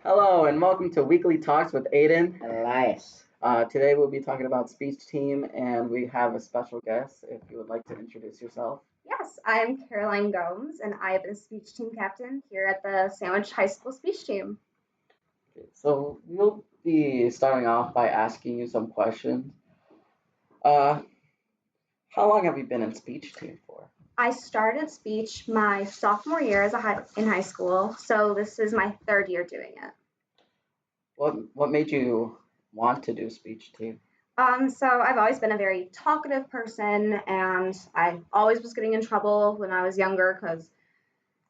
Hello and welcome to Weekly Talks with Aiden. Elias. Today we'll be talking about speech team and we have a special guest if you would like to introduce yourself. Yes, I'm Caroline Gomes, and I have been speech team captain here at the Sandwich High School speech team. Okay, so we'll be starting off by asking you some questions. Uh, how long have you been in speech team for? I started speech my sophomore year in high school, so this is my third year doing it. What made you want to do speech team? So I've always been a very talkative person, and I always was getting in trouble when I was younger because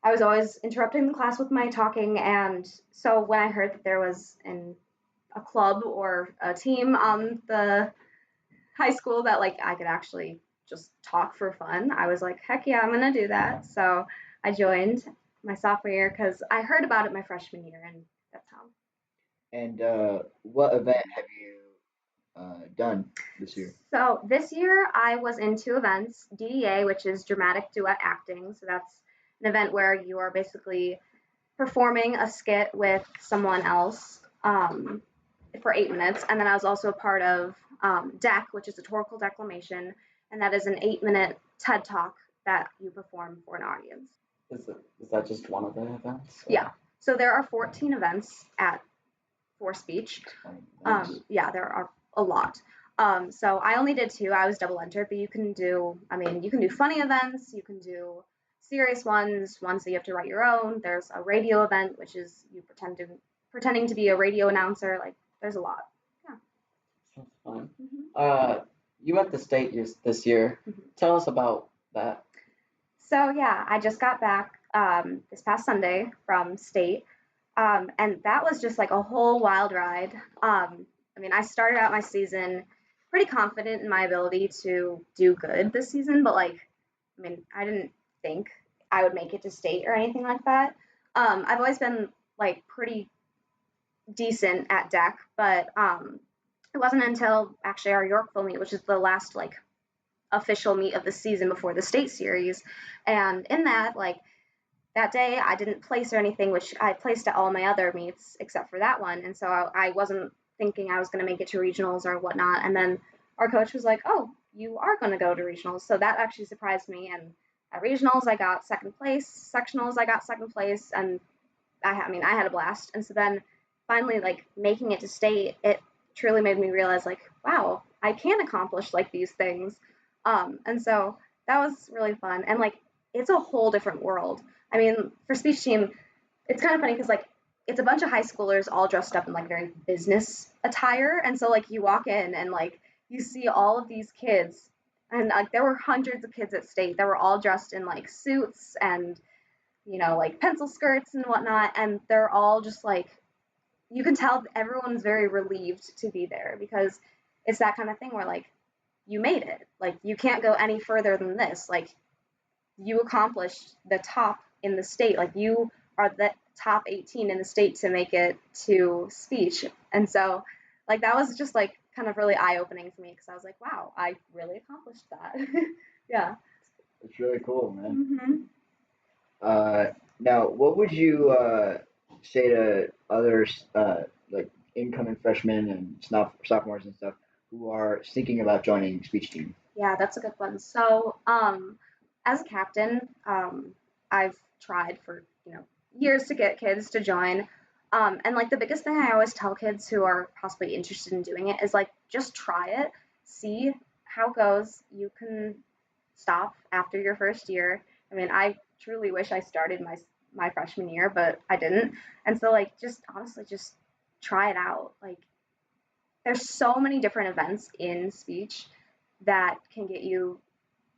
I was always interrupting the class with my talking. And so when I heard that there was a club or a team on the high school that like I could actually just talk for fun, I was like, heck yeah, I'm gonna do that. So I joined my sophomore year because I heard about it my freshman year, and that's how. And what event have you done this year? So this year I was in two events: DDA, which is dramatic duet acting. So that's an event where you are basically performing a skit with someone else for 8 minutes. And then I was also a part of DEC, which is rhetorical declamation, and that is an 8-minute TED talk that you perform for an audience. Is that just one of the events? Or? Yeah. So there are 14 events for speech. Yeah, there are a lot. So I only did two. I was double entered, but you can do funny events, you can do serious ones that you have to write your own. There's a radio event, which is you pretending to be a radio announcer. Like, there's a lot. Yeah. Sounds fun. Mm-hmm. You went to state this year. Mm-hmm. Tell us about that. So yeah, I just got back this past Sunday from state. And that was just like a whole wild ride. I started out my season pretty confident in my ability to do good this season, but I didn't think I would make it to state or anything like that. I've always been like pretty decent at DEC, but it wasn't until actually our Yorkville meet, which is the last like official meet of the season before the state series, and in that that day I didn't place or anything, which I placed at all my other meets except for that one. And so I wasn't thinking I was going to make it to regionals or whatnot. And then our coach was like, oh, you are going to go to regionals. So that actually surprised me. And at regionals, I got second place. Sectionals, I got second place. And I had a blast. And so then finally, like, making it to state, it truly made me realize, like, wow, I can accomplish like these things. And so that was really fun. And like, it's a whole different world. For speech team, it's kind of funny because like it's a bunch of high schoolers all dressed up in like very business attire, and so like you walk in and like you see all of these kids, and like there were hundreds of kids at state that were all dressed in like suits and like pencil skirts and whatnot, and they're all just like, you can tell everyone's very relieved to be there because it's that kind of thing where like you made it, like you can't go any further than this, like you accomplished the top in the state, like you are the top 18 in the state to make it to speech. And so like that was just like kind of really eye-opening for me because I was like, wow, I really accomplished that. Yeah, it's really cool, man. Now what would you say to others, like incoming freshmen and sophomores and stuff, who are thinking about joining speech team? Yeah, that's a good one. So as a captain, I've tried for years to get kids to join. And like the biggest thing I always tell kids who are possibly interested in doing it is like, just try it, see how it goes. You can stop after your first year. I truly wish I started my freshman year, but I didn't. And so like, just honestly, just try it out. Like, there's so many different events in speech that can get you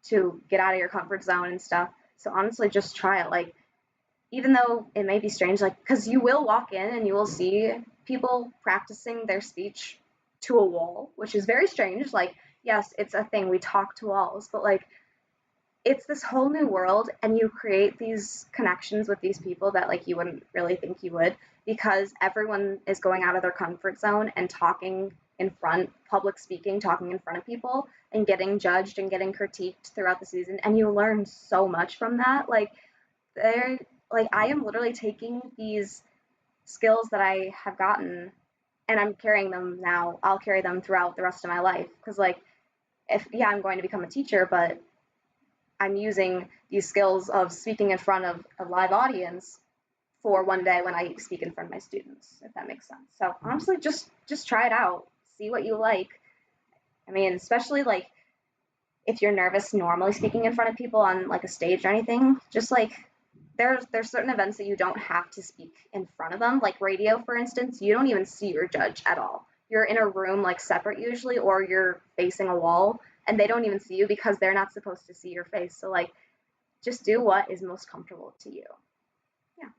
to get out of your comfort zone and stuff. So honestly, just try it. Like, even though it may be strange, like, because you will walk in and you will see people practicing their speech to a wall, which is very strange. Like, yes, it's a thing. We talk to walls, but like, it's this whole new world, and you create these connections with these people that like you wouldn't really think you would, because everyone is going out of their comfort zone and talking public speaking, talking in front of people and getting judged and getting critiqued throughout the season. And you learn so much from that. Like, I am literally taking these skills that I have gotten and I'm carrying them now, I'll carry them throughout the rest of my life. Because, like, if, yeah, I'm going to become a teacher, but I'm using these skills of speaking in front of a live audience for one day when I speak in front of my students, if that makes sense. So honestly, just try it out, see what you like. I mean, especially like if you're nervous normally speaking in front of people on like a stage or anything, just like there's certain events that you don't have to speak in front of them, like radio, for instance. You don't even see your judge at all. You're in a room like separate usually, or you're facing a wall, and they don't even see you because they're not supposed to see your face. So like, just do what is most comfortable to you. Yeah.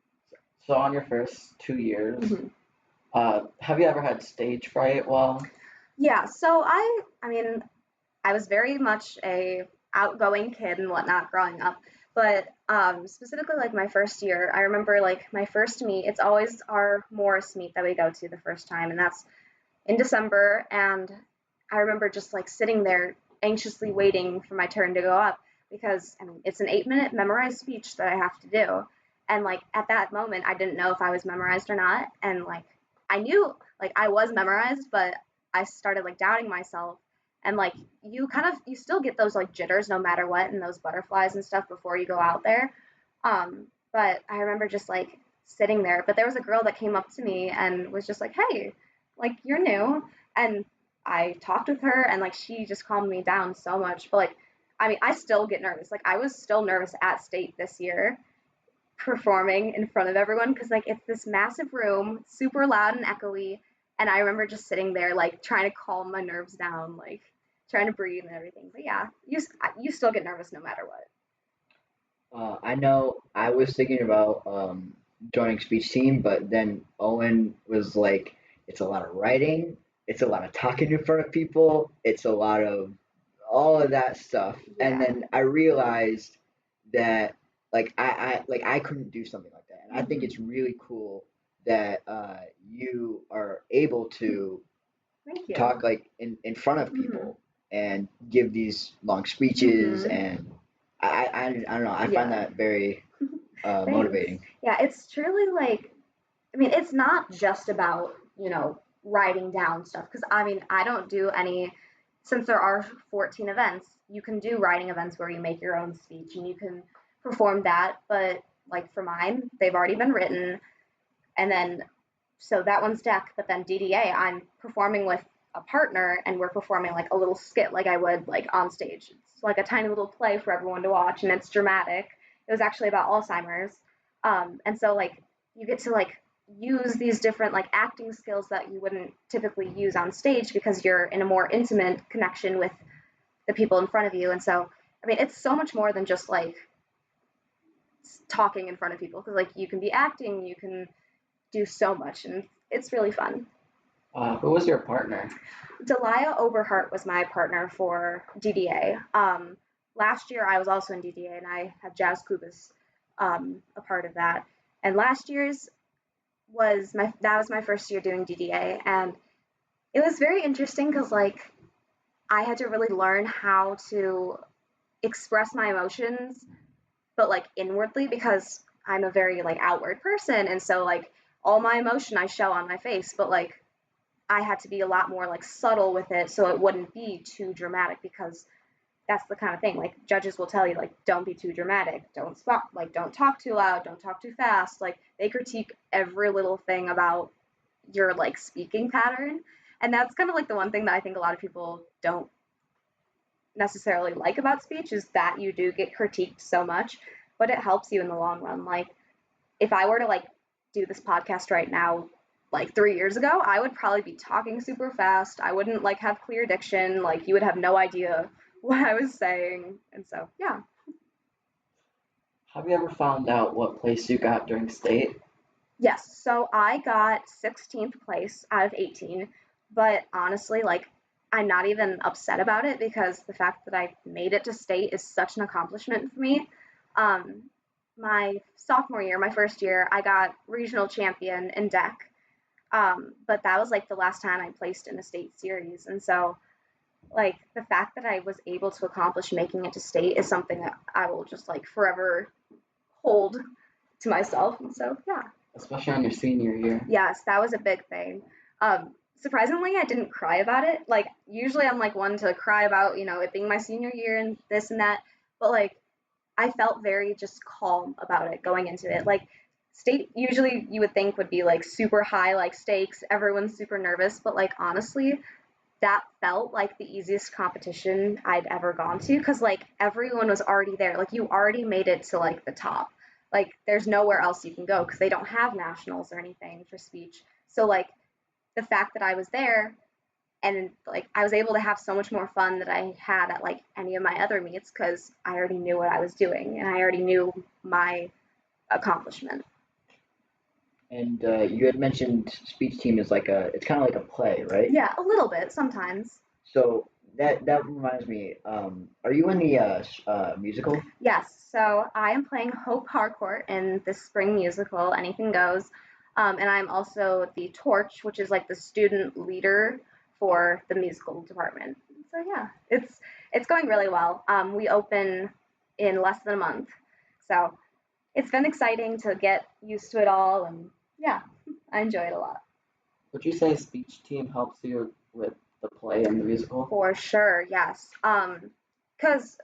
So on your first 2 years, Mhm. have you ever had stage fright? Well, Yeah. So I mean, I was very much a outgoing kid and whatnot growing up. But specifically, like my first year, I remember like my first meet. It's always our Morris meet that we go to the first time, and that's in December. And I remember just like sitting there anxiously waiting for my turn to go up because I mean it's an 8-minute memorized speech that I have to do. And like at that moment, I didn't know if I was memorized or not. And like I knew like I was memorized, but I started like doubting myself and like you still get those like jitters no matter what and those butterflies and stuff before you go out there. But I remember just like sitting there, but there was a girl that came up to me and was just like, hey, like you're new. And I talked with her and like she just calmed me down so much. But like I mean I still get nervous. Like I was still nervous at state this year performing in front of everyone because like it's this massive room, super loud and echoey, and I remember just sitting there like trying to calm my nerves down, like trying to breathe and everything. But yeah, you still get nervous no matter what. I know I was thinking about joining speech team, but then Owen was like, it's a lot of writing, it's a lot of talking in front of people, it's a lot of all of that stuff. And Yeah. then I realized that I couldn't do something like that. And I think Mhm. it's really cool that you are able to Thank you. talk like in front of Mhm. people and give these long speeches Mhm. and I don't know, I find Yeah. that very Thanks. motivating. Yeah, it's truly like I mean, it's not just about, writing down stuff because I mean, I don't do any since there are 14 events, you can do writing events where you make your own speech and you can perform that, but like for mine, they've already been written and then so that one's deck, but then DDA, I'm performing with a partner and we're performing like a little skit like I would like on stage. It's like a tiny little play for everyone to watch and it's dramatic. It was actually about Alzheimer's. And so like you get to like use these different like acting skills that you wouldn't typically use on stage because you're in a more intimate connection with the people in front of you. And so, I mean, it's so much more than just like talking in front of people because like you can be acting, you can do so much, and it's really fun. who was your partner? Delia Oberhart was my partner for DDA. Last year I was also in DDA, and I had Jazz Kubis a part of that. And last year's was my first year doing DDA, and it was very interesting because like I had to really learn how to express my emotions, but like inwardly because I'm a very like outward person, and so like all my emotion I show on my face, but like I had to be a lot more like subtle with it so it wouldn't be too dramatic because that's the kind of thing like judges will tell you like don't be too dramatic, don't spot like don't talk too loud, don't talk too fast. Like they critique every little thing about your like speaking pattern. And that's kind of like the one thing that I think a lot of people don't necessarily like about speech is that you do get critiqued so much, but it helps you in the long run. Like if I were to like do this podcast right now, like 3 years ago, I would probably be talking super fast. I wouldn't like have clear diction. Like you would have no idea what I was saying. And so, yeah. Have you ever found out what place you got during state? Yes. So I got 16th place out of 18. But honestly, like I'm not even upset about it because the fact that I made it to state is such an accomplishment for me. Um, my sophomore year, my first year, I got regional champion in deck. But that was like the last time I placed in a state series. And so, like, the fact that I was able to accomplish making it to state is something that I will just like forever hold to myself. And so, yeah. especially on your senior year. Yes, that was a big thing. Surprisingly, I didn't cry about it. Like, usually I'm like one to cry about, it being my senior year and this and that. But like, I felt very just calm about it going into it. Like, state usually you would think would be like super high, like stakes, everyone's super nervous. But like, honestly, that felt like the easiest competition I'd ever gone to because like everyone was already there. Like, you already made it to like the top. Like, there's nowhere else you can go because they don't have nationals or anything for speech. So like the fact that I was there and like I was able to have so much more fun than I had at like any of my other meets because I already knew what I was doing and I already knew my accomplishment. And you had mentioned speech team is like it's kind of like a play, right? Yeah, a little bit sometimes. So that reminds me. Are you in the musical? Yes, so I am playing Hope Harcourt in the spring musical Anything Goes, and I'm also the Torch, which is like the student leader for the musical department. So yeah, it's going really well. We open in less than a month, so it's been exciting to get used to it all, and yeah, I enjoy it a lot. Would you say speech team helps you with the play and the musical? For sure, yes. Because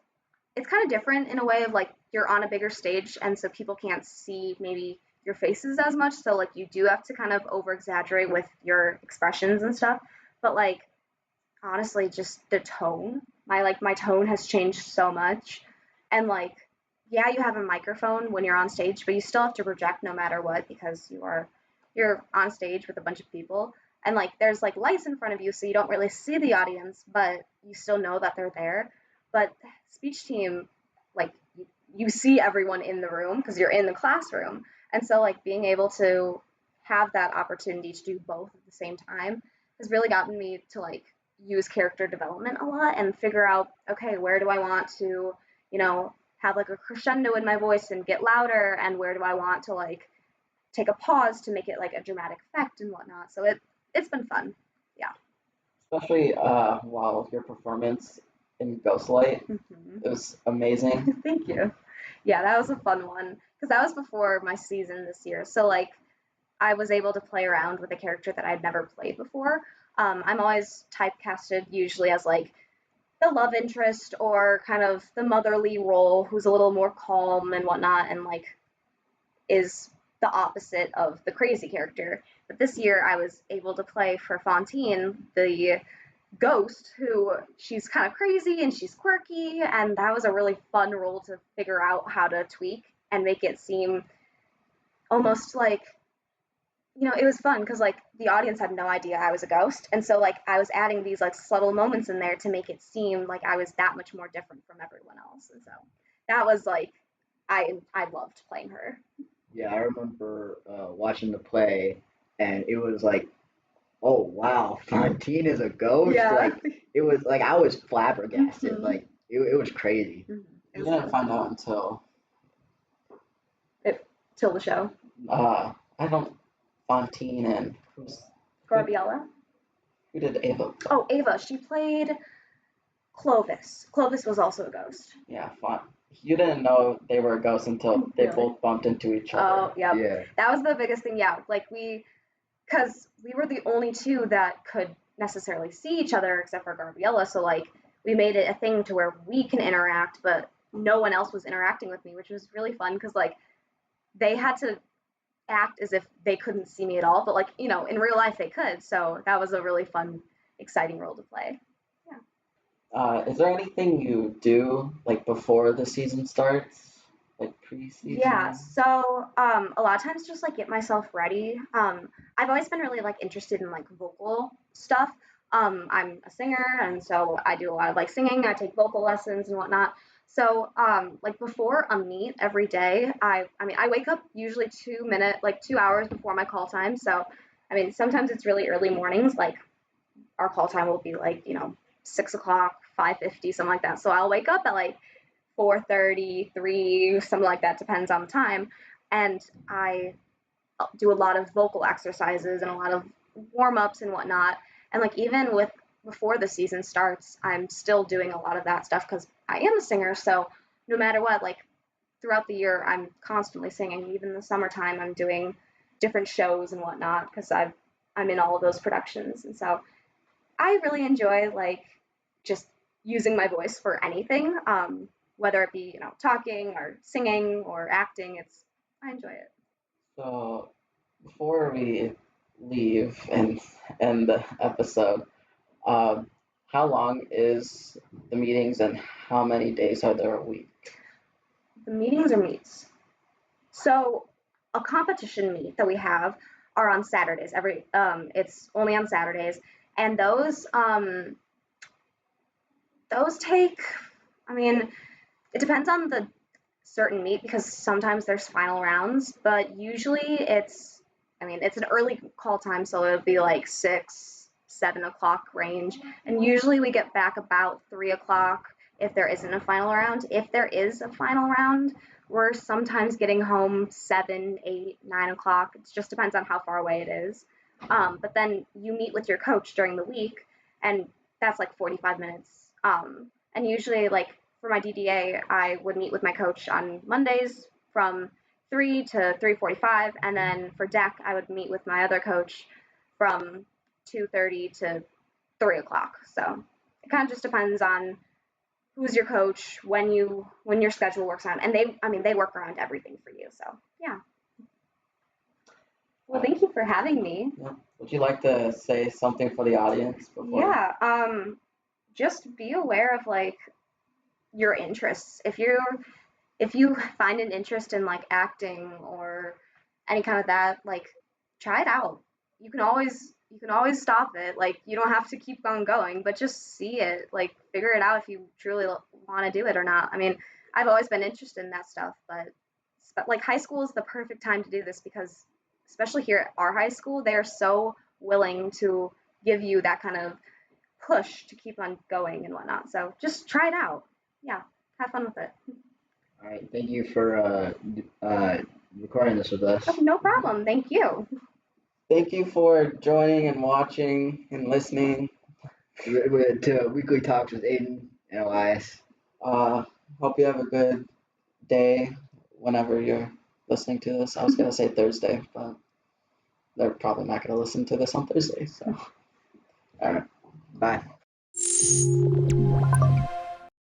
it's kind of different in a way of like you're on a bigger stage and so people can't see maybe your faces as much, so like you do have to kind of over exaggerate with your expressions and stuff, but like honestly just the tone, my tone has changed so much. And like, yeah, you have a microphone when you're on stage but you still have to project no matter what because you're on stage with a bunch of people and like there's like lights in front of you so you don't really see the audience but you still know that they're there. But speech team, like you see everyone in the room because you're in the classroom, and so like being able to have that opportunity to do both at the same time has really gotten me to like use character development a lot and figure out, okay, where do I want to, have like a crescendo in my voice and get louder, and where do I want to like take a pause to make it like a dramatic effect and whatnot. So it's been fun. Yeah. Especially while your performance in Ghostlight, it was amazing. Thank you. Yeah, that was a fun one because that was before my season this year. So like I was able to play around with a character that I'd never played before. I'm always typecasted usually as like the love interest or kind of the motherly role who's a little more calm and whatnot and like is the opposite of the crazy character. But this year I was able to play for Fontaine, the ghost, who she's kind of crazy and she's quirky, and that was a really fun role to figure out how to tweak and make it seem almost like it was fun because like the audience had no idea I was a ghost, and so like I was adding these like subtle moments in there to make it seem like I was that much more different from everyone else, and so that was like I loved playing her. Yeah, I remember watching the play, and it was like, oh wow, Fontaine is a ghost. Yeah. Like it was like I was flabbergasted. Mhm. Like it was crazy. Mm-hmm. You didn't find out until Till the show. I don't Fontaine and Garbiella. who did Ava? Oh, Ava. She played Clovis. Clovis was also a ghost. Yeah, you didn't know they were a ghost until they Really? both bumped into each other. Oh, yep. Yeah. That was the biggest thing. Yeah, like because we were the only two that could necessarily see each other except for Garbiella. So like we made it a thing to where we can interact, but no one else was interacting with me, which was really fun because like they had to act as if they couldn't see me at all, but like in real life they could. So that was a really fun, exciting role to play. Is there anything you do like before the season starts, like preseason? Yeah, so a lot of times just like get myself ready. I've always been really like interested in like vocal stuff. I'm a singer, and so I do a lot of like singing. I take vocal lessons and whatnot. So like before a meet every day, I mean I wake up usually 2 hours before my call time. So I mean sometimes it's really early mornings. Like our call time will be like 6 o'clock, 5:50, something like that. So I'll wake up at like 4:30, 3, something like that, depends on the time. And I do a lot of vocal exercises and a lot of warm ups and whatnot. And like even with before the season starts, I'm still doing a lot of that stuff because I am a singer. So no matter what, like throughout the year, I'm constantly singing. Even in the summertime, I'm doing different shows and whatnot because I'm in all of those productions, and so I really enjoy like just using my voice for anything, whether it be talking or singing or acting. I enjoy it. So before we leave and end the episode, um, how long is the meetings and how many days are there a week? The meetings or meets. So a competition meet that we have are on Saturdays. It's only on Saturdays, and those take. I mean, it depends on the certain meet because sometimes there's final rounds, but usually it's an early call time, so it'll be like 6, 7 o'clock range, and usually we get back about 3 o'clock if there isn't a final round. If there is a final round, we're sometimes getting home 7, 8, 9 o'clock. It just depends on how far away it is. But then you meet with your coach during the week, and that's like 45 minutes. And usually, like for my DDA, I would meet with my coach on Mondays from 3 to 3:45, and then for DEC, I would meet with my other coach from 2:30 to 3 o'clock. So it kind of just depends on who's your coach, when your schedule works out, and they work around everything for you. So yeah. Well, thank you for having me. Yeah. Would you like to say something for the audience before? Yeah. Just be aware of like your interests. If you find an interest in like acting or any kind of that, like try it out. You can always stop it. Like you don't have to keep on going, but just see it. Like figure it out if you truly want to do it or not. I mean, I've always been interested in that stuff, but like high school is the perfect time to do this because especially here at our high school, they are so willing to give you that kind of push to keep on going and whatnot. So just try it out. Yeah, have fun with it. All right, thank you for recording this with us. Oh, no problem. Thank you. Thank you for joining and watching and listening. To Weekly Talks with Aiden and Elias. Hope you have a good day whenever you're listening to this. I was going to say Thursday, but they're probably not going to listen to this on Thursday. So, All right, bye.